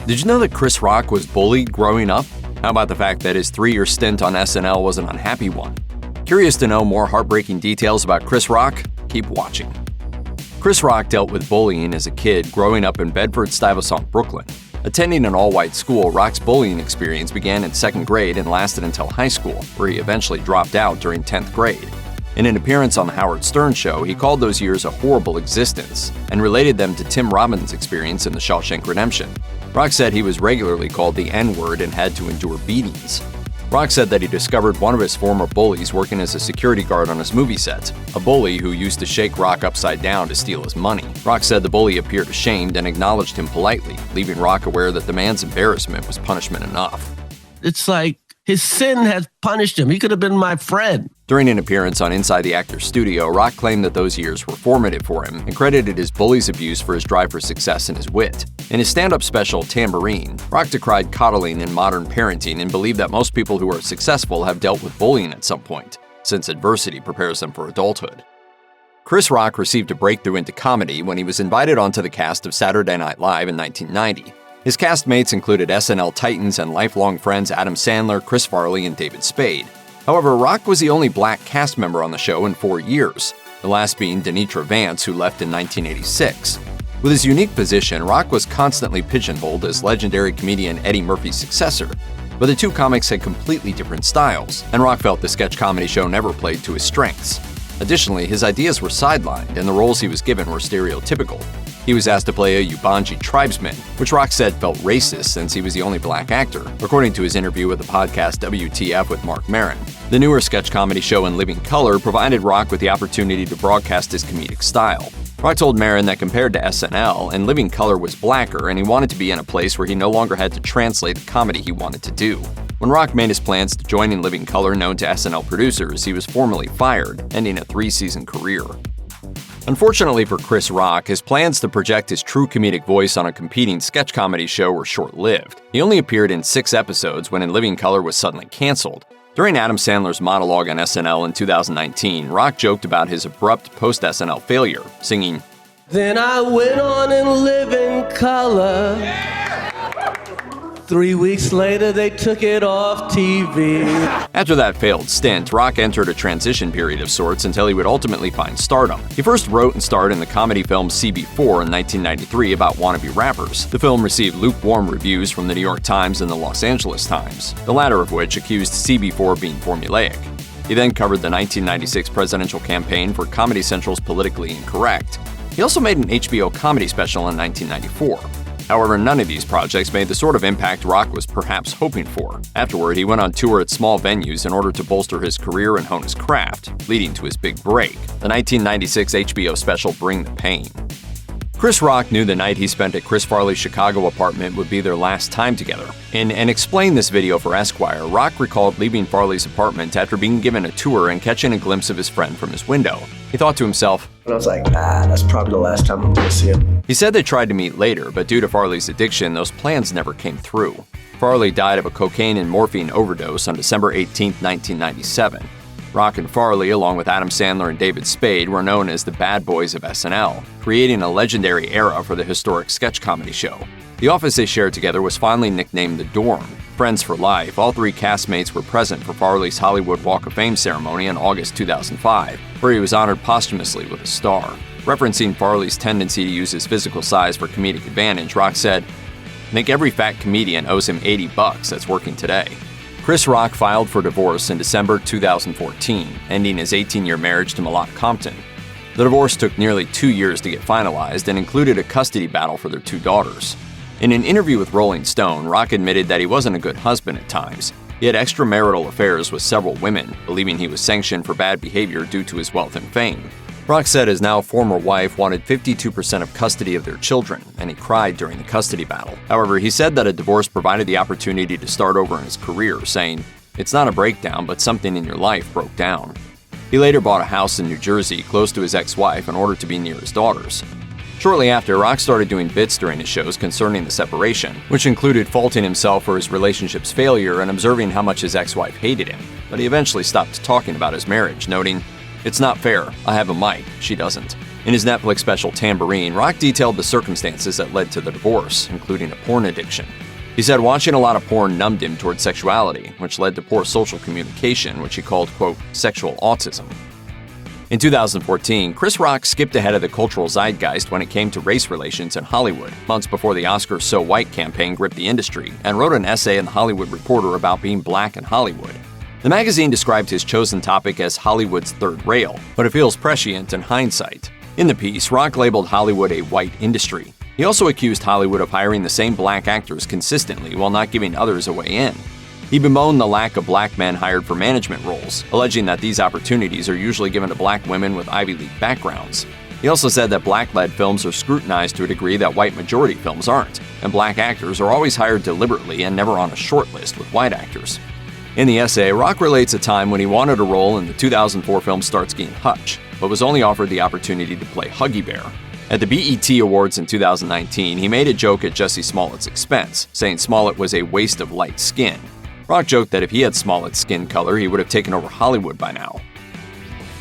Did you know that Chris Rock was bullied growing up? How about the fact that his 3-year stint on SNL was an unhappy one? Curious to know more heartbreaking details about Chris Rock? Keep watching. Chris Rock dealt with bullying as a kid growing up in Bedford-Stuyvesant, Brooklyn. Attending an all-white school, Rock's bullying experience began in 2nd grade and lasted until high school, where he eventually dropped out during 10th grade. In an appearance on The Howard Stern Show, he called those years a horrible existence and related them to Tim Robbins' experience in The Shawshank Redemption. Rock said he was regularly called the N-word and had to endure beatings. Rock said that he discovered one of his former bullies working as a security guard on his movie set, a bully who used to shake Rock upside down to steal his money. Rock said the bully appeared ashamed and acknowledged him politely, leaving Rock aware that the man's embarrassment was punishment enough. It's like his sin has punished him. He could have been my friend. During an appearance on Inside the Actor's Studio, Rock claimed that those years were formative for him and credited his bully's abuse for his drive for success and his wit. In his stand-up special, Tambourine, Rock decried coddling in modern parenting and believed that most people who are successful have dealt with bullying at some point, since adversity prepares them for adulthood. Chris Rock received a breakthrough into comedy when he was invited onto the cast of Saturday Night Live in 1990. His castmates included SNL titans and lifelong friends Adam Sandler, Chris Farley, and David Spade. However, Rock was the only black cast member on the show in 4 years, the last being Denitra Vance, who left in 1986. With his unique position, Rock was constantly pigeonholed as legendary comedian Eddie Murphy's successor, but the two comics had completely different styles, and Rock felt the sketch comedy show never played to his strengths. Additionally, his ideas were sidelined, and the roles he was given were stereotypical. He was asked to play a Ubangi tribesman, which Rock said felt racist since he was the only black actor, according to his interview with the podcast WTF with Marc Maron. The newer sketch comedy show In Living Color provided Rock with the opportunity to broadcast his comedic style. Rock told Maron that compared to SNL, In Living Color was blacker and he wanted to be in a place where he no longer had to translate the comedy he wanted to do. When Rock made his plans to join In Living Color known to SNL producers, he was formally fired, ending a 3-season career. Unfortunately for Chris Rock, his plans to project his true comedic voice on a competing sketch comedy show were short-lived. He only appeared in 6 episodes when In Living Color was suddenly canceled. During Adam Sandler's monologue on SNL in 2019, Rock joked about his abrupt post-SNL failure, singing, Then I went on and live in color. 3 weeks later, they took it off TV. After that failed stint, Rock entered a transition period of sorts until he would ultimately find stardom. He first wrote and starred in the comedy film CB4 in 1993 about wannabe rappers. The film received lukewarm reviews from the New York Times and the Los Angeles Times, the latter of which accused CB4 of being formulaic. He then covered the 1996 presidential campaign for Comedy Central's Politically Incorrect. He also made an HBO comedy special in 1994. However, none of these projects made the sort of impact Rock was perhaps hoping for. Afterward, he went on tour at small venues in order to bolster his career and hone his craft, leading to his big break, the 1996 HBO special Bring the Pain. Chris Rock knew the night he spent at Chris Farley's Chicago apartment would be their last time together. In an Explain This video for Esquire, Rock recalled leaving Farley's apartment after being given a tour and catching a glimpse of his friend from his window. He thought to himself, and I was like, that's probably the last time I'm going to see him. He said they tried to meet later, but due to Farley's addiction, those plans never came through. Farley died of a cocaine and morphine overdose on December 18, 1997. Rock and Farley, along with Adam Sandler and David Spade, were known as the Bad Boys of SNL, creating a legendary era for the historic sketch comedy show. The office they shared together was fondly nicknamed The Dorm. Friends for life, all 3 castmates were present for Farley's Hollywood Walk of Fame ceremony in August 2005, where he was honored posthumously with a star. Referencing Farley's tendency to use his physical size for comedic advantage, Rock said, "I think every fat comedian owes him $80 that's working today." Chris Rock filed for divorce in December 2014, ending his 18-year marriage to Malak Compton. The divorce took nearly 2 years to get finalized and included a custody battle for their 2 daughters. In an interview with Rolling Stone, Rock admitted that he wasn't a good husband at times. He had extramarital affairs with several women, believing he was sanctioned for bad behavior due to his wealth and fame. Rock said his now former wife wanted 52% of custody of their children, and he cried during the custody battle. However, he said that a divorce provided the opportunity to start over in his career, saying, "It's not a breakdown, but something in your life broke down." He later bought a house in New Jersey close to his ex-wife in order to be near his daughters. Shortly after, Rock started doing bits during his shows concerning the separation, which included faulting himself for his relationship's failure and observing how much his ex-wife hated him. But he eventually stopped talking about his marriage, noting, "It's not fair. I have a mic. She doesn't." In his Netflix special Tambourine, Rock detailed the circumstances that led to the divorce, including a porn addiction. He said watching a lot of porn numbed him toward sexuality, which led to poor social communication, which he called, quote, sexual autism. In 2014, Chris Rock skipped ahead of the cultural zeitgeist when it came to race relations in Hollywood, months before the Oscars So White campaign gripped the industry, and wrote an essay in The Hollywood Reporter about being black in Hollywood. The magazine described his chosen topic as Hollywood's third rail, but it feels prescient in hindsight. In the piece, Rock labeled Hollywood a white industry. He also accused Hollywood of hiring the same black actors consistently while not giving others a way in. He bemoaned the lack of black men hired for management roles, alleging that these opportunities are usually given to black women with Ivy League backgrounds. He also said that black-led films are scrutinized to a degree that white-majority films aren't, and black actors are always hired deliberately and never on a short list with white actors. In the essay, Rock relates a time when he wanted a role in the 2004 film Starsky & Hutch, but was only offered the opportunity to play Huggy Bear. At the BET Awards in 2019, he made a joke at Jussie Smollett's expense, saying Smollett was a waste of light skin. Rock joked that if he had Smollett's skin color, he would have taken over Hollywood by now.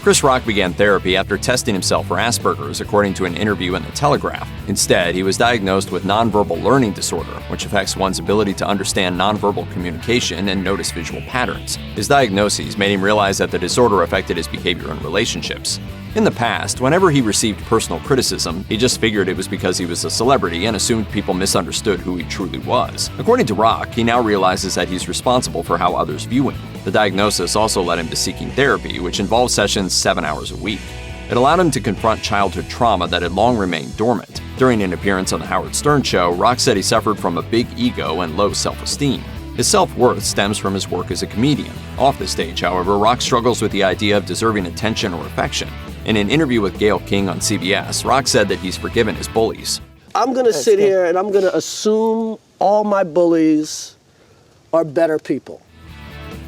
Chris Rock began therapy after testing himself for Asperger's, according to an interview in The Telegraph. Instead, he was diagnosed with nonverbal learning disorder, which affects one's ability to understand nonverbal communication and notice visual patterns. His diagnoses made him realize that the disorder affected his behavior in relationships. In the past, whenever he received personal criticism, he just figured it was because he was a celebrity and assumed people misunderstood who he truly was. According to Rock, he now realizes that he's responsible for how others view him. The diagnosis also led him to seeking therapy, which involves sessions 7 hours a week. It allowed him to confront childhood trauma that had long remained dormant. During an appearance on The Howard Stern Show, Rock said he suffered from a big ego and low self-esteem. His self-worth stems from his work as a comedian. Off the stage, however, Rock struggles with the idea of deserving attention or affection. In an interview with Gayle King on CBS, Rock said that he's forgiven his bullies. I'm going to sit here and I'm going to assume all my bullies are better people.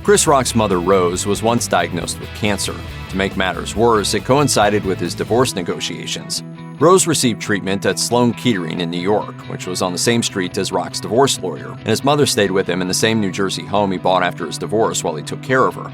Chris Rock's mother, Rose, was once diagnosed with cancer. To make matters worse, it coincided with his divorce negotiations. Rose received treatment at Sloan Kettering in New York, which was on the same street as Rock's divorce lawyer, and his mother stayed with him in the same New Jersey home he bought after his divorce while he took care of her.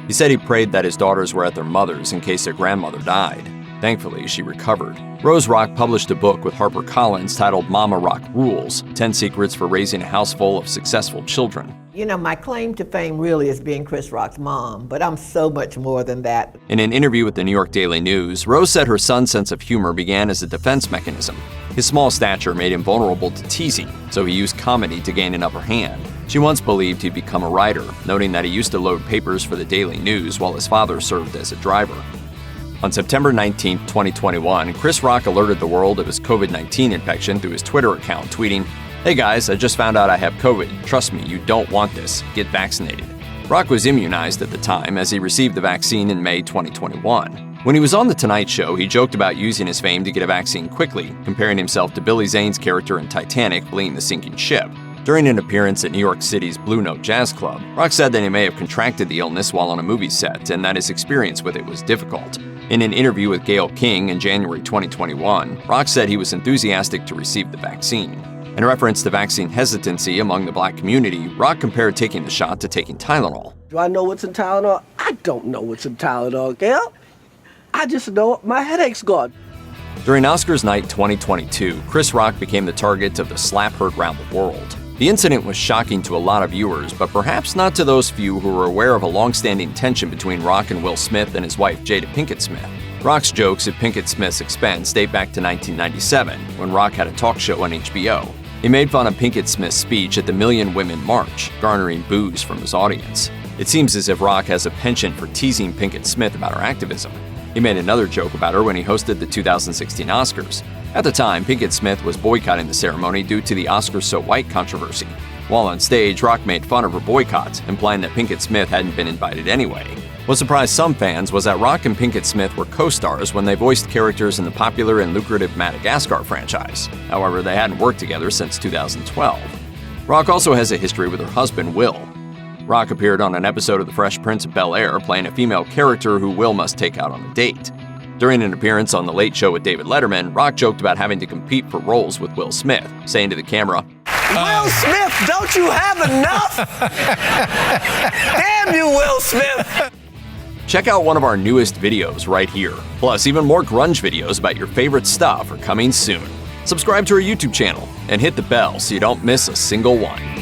He said he prayed that his daughters were at their mother's in case their grandmother died. Thankfully, she recovered. Rose Rock published a book with HarperCollins titled Mama Rock Rules: 10 Secrets for Raising a House Full of Successful Children. You know, my claim to fame really is being Chris Rock's mom, but I'm so much more than that. In an interview with the New York Daily News, Rose said her son's sense of humor began as a defense mechanism. His small stature made him vulnerable to teasing, so he used comedy to gain an upper hand. She once believed he'd become a writer, noting that he used to load papers for the Daily News while his father served as a driver. On September 19, 2021, Chris Rock alerted the world of his COVID-19 infection through his Twitter account, tweeting, "Hey guys, I just found out I have COVID. Trust me, you don't want this. Get vaccinated." Rock was immunized at the time as he received the vaccine in May 2021. When he was on The Tonight Show, he joked about using his fame to get a vaccine quickly, comparing himself to Billy Zane's character in Titanic fleeing the sinking ship. During an appearance at New York City's Blue Note Jazz Club, Rock said that he may have contracted the illness while on a movie set and that his experience with it was difficult. In an interview with Gayle King in January 2021, Rock said he was enthusiastic to receive the vaccine. In reference to vaccine hesitancy among the black community, Rock compared taking the shot to taking Tylenol. Do I know what's in Tylenol? I don't know what's in Tylenol, Gail. I just know my headache's gone. During Oscars Night 2022, Chris Rock became the target of the slap heard round the world. The incident was shocking to a lot of viewers, but perhaps not to those few who were aware of a long-standing tension between Rock and Will Smith and his wife Jada Pinkett Smith. Rock's jokes at Pinkett Smith's expense date back to 1997, when Rock had a talk show on HBO. He made fun of Pinkett Smith's speech at the Million Women March, garnering boos from his audience. It seems as if Rock has a penchant for teasing Pinkett Smith about her activism. He made another joke about her when he hosted the 2016 Oscars. At the time, Pinkett Smith was boycotting the ceremony due to the Oscars So White controversy. While on stage, Rock made fun of her boycott, implying that Pinkett Smith hadn't been invited anyway. What surprised some fans was that Rock and Pinkett Smith were co-stars when they voiced characters in the popular and lucrative Madagascar franchise. However, they hadn't worked together since 2012. Rock also has a history with her husband, Will. Rock appeared on an episode of The Fresh Prince of Bel-Air playing a female character who Will must take out on a date. During an appearance on The Late Show with David Letterman, Rock joked about having to compete for roles with Will Smith, saying to the camera, Will Smith, don't you have enough? Damn you, Will Smith! Check out one of our newest videos right here. Plus, even more grunge videos about your favorite stuff are coming soon. Subscribe to our YouTube channel and hit the bell so you don't miss a single one.